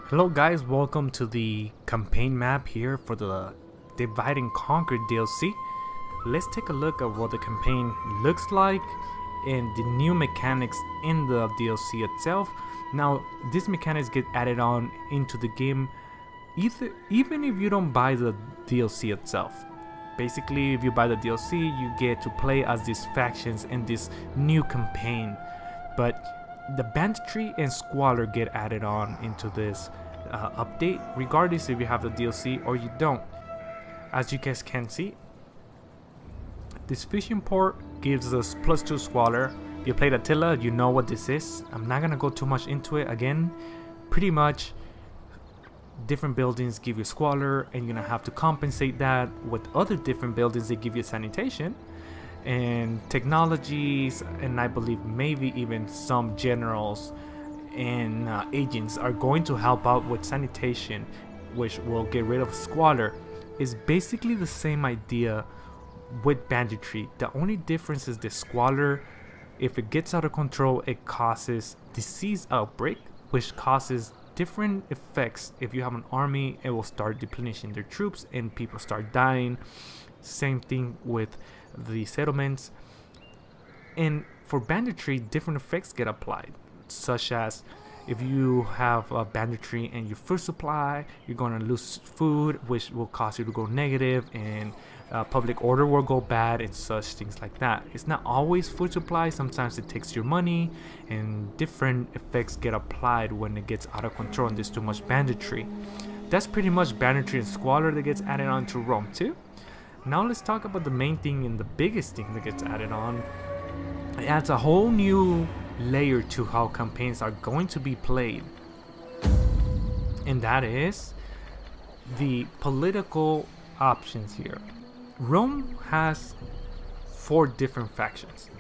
Hello guys, welcome to the campaign map here for the Divide and Conquer DLC. Let's take a look at what the campaign looks like and the new mechanics in the DLC itself. Now, these mechanics get added on into the game even if you don't buy the DLC itself. Basically, if you buy the DLC, you get to play as these factions in this new campaign. But the banditry and squalor get added on into this update, regardless if you have the DLC or you don't. As you guys can see, this fishing port gives us +2 squalor. If you played Attila, you know what this is. I'm not gonna go too much into it again. Pretty much different buildings give you squalor, and you're gonna have to compensate that with other different buildings that give you sanitation and technologies, and I believe maybe even some generals and agents are going to help out with sanitation, which will get rid of squalor. It's basically the same idea with banditry. The only difference is the squalor, if it gets out of control, it causes disease outbreak, which causes different effects. If you have an army, it will start deplenishing their troops and people start dying. Same thing with the settlements. And for banditry, different effects get applied, such as if you have banditry and your food supply, you're going to lose food, which will cause you to go negative, and public order will go bad, and such things like that. It's not always food supply, sometimes it takes your money, and different effects get applied when it gets out of control and there's too much banditry. That's pretty much banditry and squalor that gets added on to Rome 2. Now let's talk about the main thing and the biggest thing that gets added on. It adds a whole new layer to how campaigns are going to be played, and that is the political options here. Rome has 4 different factions.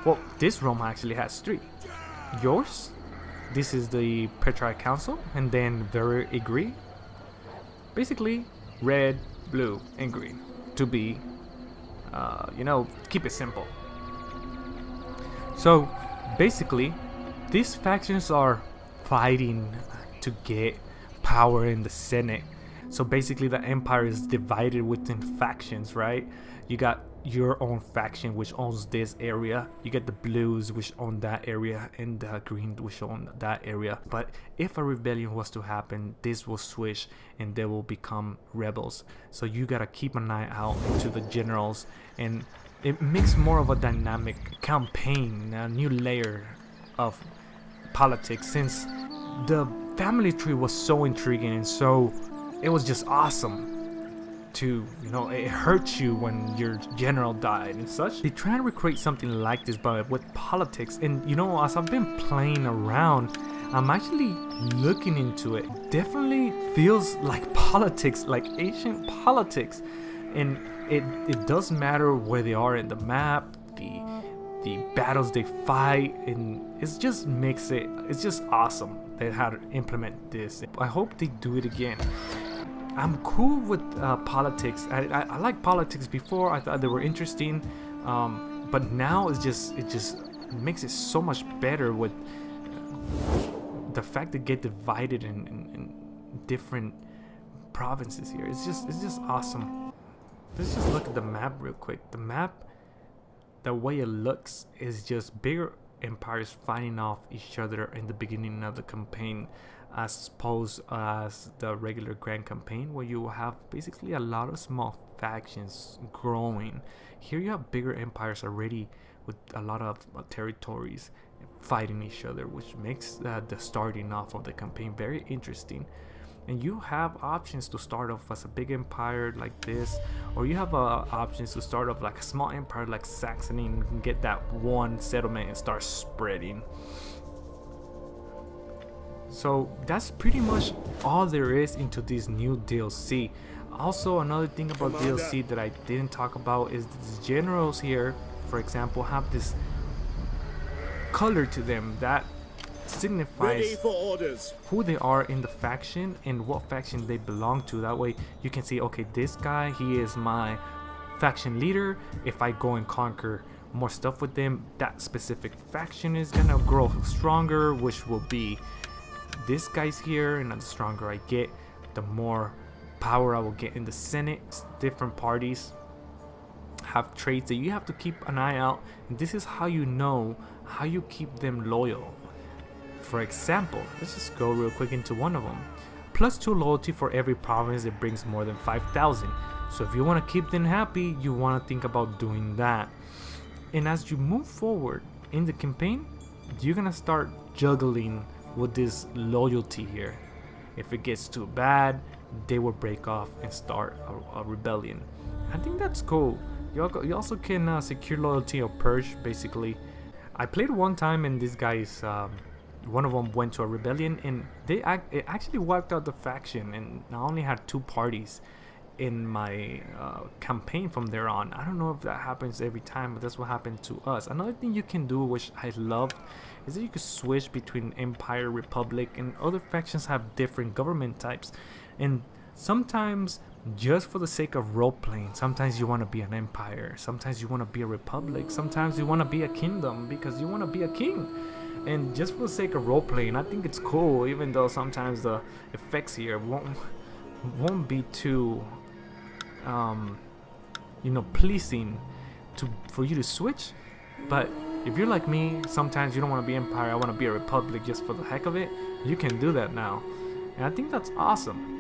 Well, this Rome actually has 3. Yours, this is the Patriarch Council, and then Very Agree. Basically, red, blue, and green to be, keep it simple. So basically, these factions are fighting to get power in the Senate. So basically, the empire is divided within factions, right? You got your own faction which owns this area, you get the blues which own that area, and the green which own that area. But if a rebellion was to happen, this will switch and they will become rebels. So you gotta keep an eye out into the generals, and it makes more of a dynamic campaign, a new layer of politics, since the family tree was so intriguing and so it was just awesome to, it hurts you when your general died and such. They try to recreate something like this, but with politics. And as I've been playing around, I'm actually looking into it. Definitely feels like politics, like ancient politics. And it does matter where they are in the map, the battles they fight, and it's just awesome they how to implement this. I hope they do it again. I'm cool with politics. I like politics before. I thought they were interesting, but now it just makes it so much better with the fact that get divided in different provinces here. It's just awesome. Let's just look at the map real quick. The map, the way it looks, is just bigger empires fighting off each other in the beginning of the campaign, as opposed as the regular grand campaign, where you have basically a lot of small factions growing. Here you have bigger empires already with a lot of territories fighting each other, which makes the starting off of the campaign very interesting. And you have options to start off as a big empire like this, or you have options to start off like a small empire like Saxony and get that one settlement and start spreading. So that's pretty much all there is into this new DLC. Also, another thing about DLC that I didn't talk about is the generals here, for example, have this color to them that signifies who they are in the faction and what faction they belong to. That way you can see, okay, this guy, he is my faction leader. If I go and conquer more stuff with them, that specific faction is gonna grow stronger, which will be these guys here, and the stronger I get, the more power I will get in the Senate. Different parties have traits that you have to keep an eye out, and this is how you know how you keep them loyal. For example, let's just go real quick into one of them. +2 loyalty for every province that brings more than 5,000. So if you want to keep them happy, you want to think about doing that. And as you move forward in the campaign, you're gonna start juggling with this loyalty here. If it gets too bad, they will break off and start a rebellion. I think that's cool. You also can secure loyalty or purge, basically. I played one time and these guys, one of them went to a rebellion, and it actually wiped out the faction, and I only had 2 parties in my campaign from there on. I don't know if that happens every time, but that's what happened to us. Another thing you can do, which I love, is that you can switch between Empire, Republic, and other factions have different government types. And sometimes, just for the sake of role-playing, sometimes you want to be an empire, sometimes you want to be a republic, sometimes you want to be a kingdom because you want to be a king. And just for the sake of role-playing, I think it's cool, even though sometimes the effects here won't be too pleasing for you to switch. But if you're like me, sometimes you don't want to be empire, I want to be a republic just for the heck of it, you can do that now, and I think that's awesome.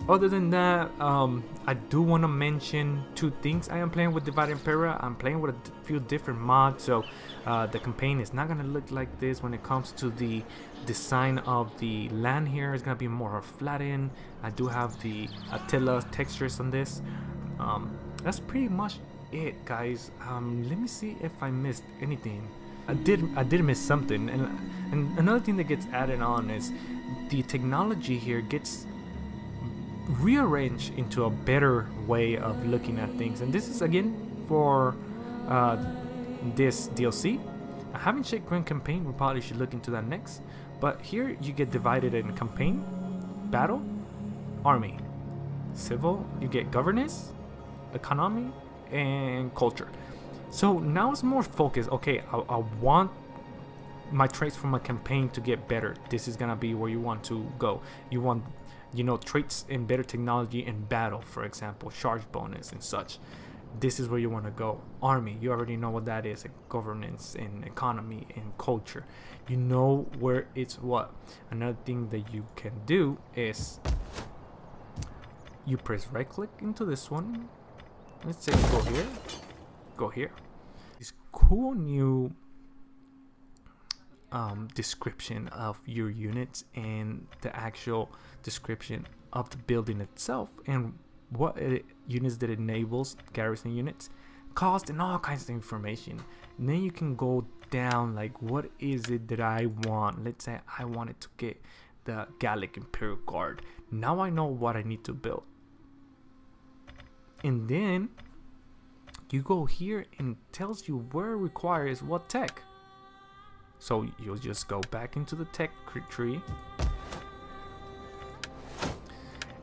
Other than that, I do want to mention 2 things. I am playing with Divided Impera. I'm playing with a few different mods, so the campaign is not gonna look like this. When it comes to the design of the land here, it's gonna be more flattened. I do have the Attila textures on this. That's pretty much it, guys. Let me see if I missed anything. I did miss something, and another thing that gets added on is the technology here gets rearranged into a better way of looking at things, and this is again for this DLC. I haven't checked Grand Campaign, we probably should look into that next, but here you get divided in campaign, battle, army, civil, you get governance, economy, and culture. So now it's more focused. Okay, I want my traits from my campaign to get better. This is gonna be where you want to go. You want, traits in better technology in battle, for example, charge bonus and such. This is where you want to go. Army, you already know what that is, like governance and economy and culture. You know where it's what. Another thing that you can do is you press right click into this one. Let's say go here. This cool new description of your units and the actual description of the building itself and what units that enables, garrison units, cost, and all kinds of information. And then you can go down like, what is it that I want? Let's say I wanted to get the Gallic Imperial Guard. Now I know what I need to build. And then you go here and it tells you where it requires what tech. So you'll just go back into the tech tree,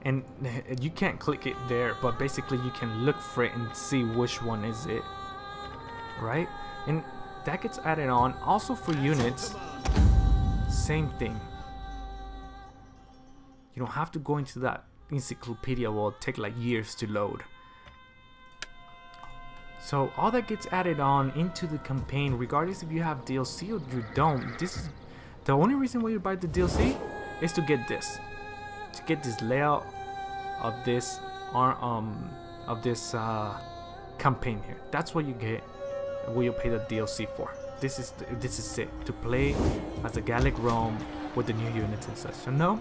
and you can't click it there, but basically you can look for it and see which one is it, right? And that gets added on. Also for units, same thing. You don't have to go into that encyclopedia, will take like years to load. So all that gets added on into the campaign, regardless if you have DLC or you don't. This is the only reason why you buy the DLC, is to get this layout of this campaign here. That's what you get, what you pay the DLC for. This is it, to play as a Gallic Rome with the new units and such. So now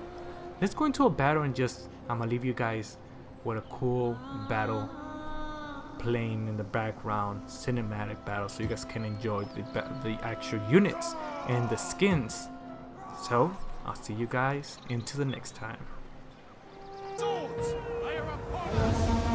let's go into a battle, and I'm gonna leave you guys with a cool battle playing in the background, cinematic battle, so you guys can enjoy the actual units and the skins. So I'll see you guys into the next time. Swords! I am upon us!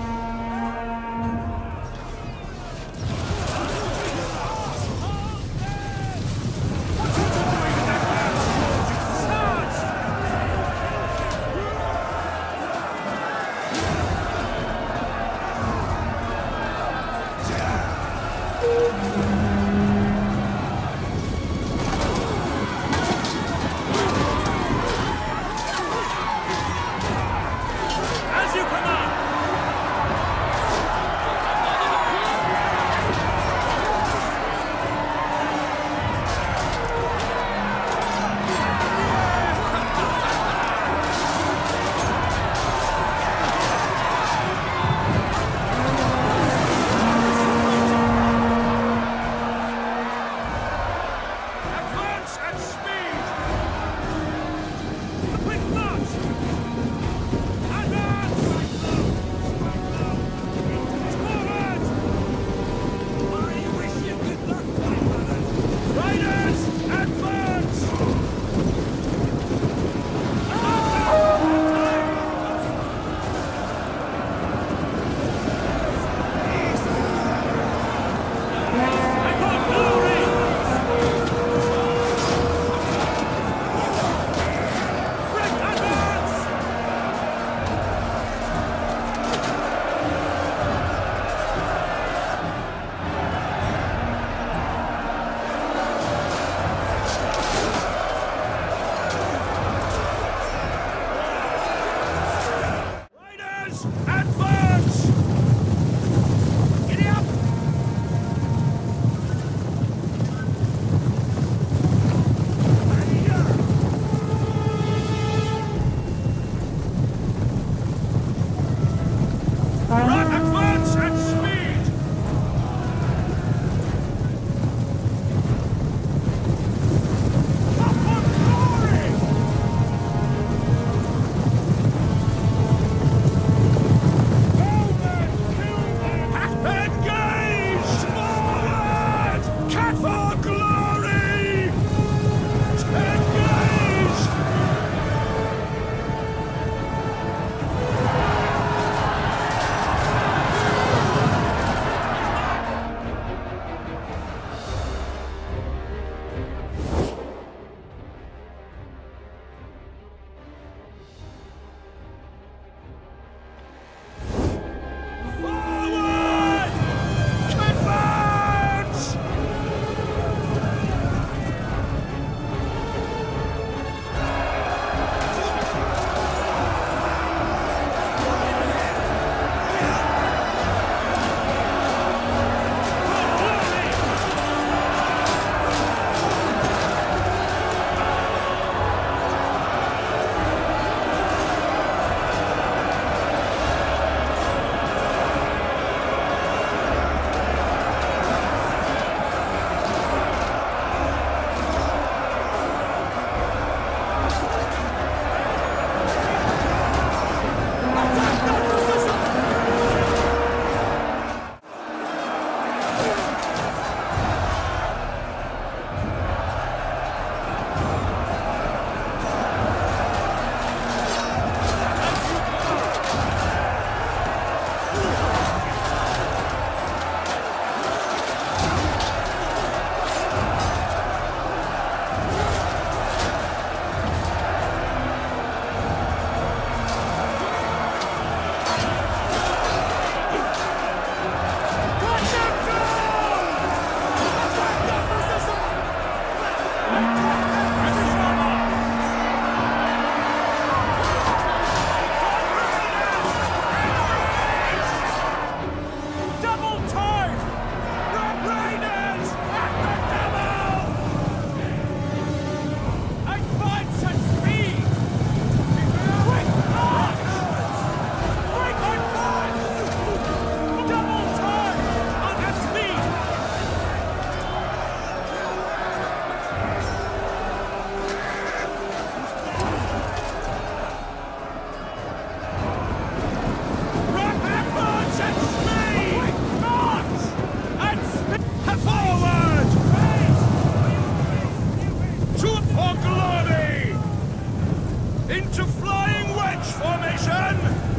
Into flying wedge formation!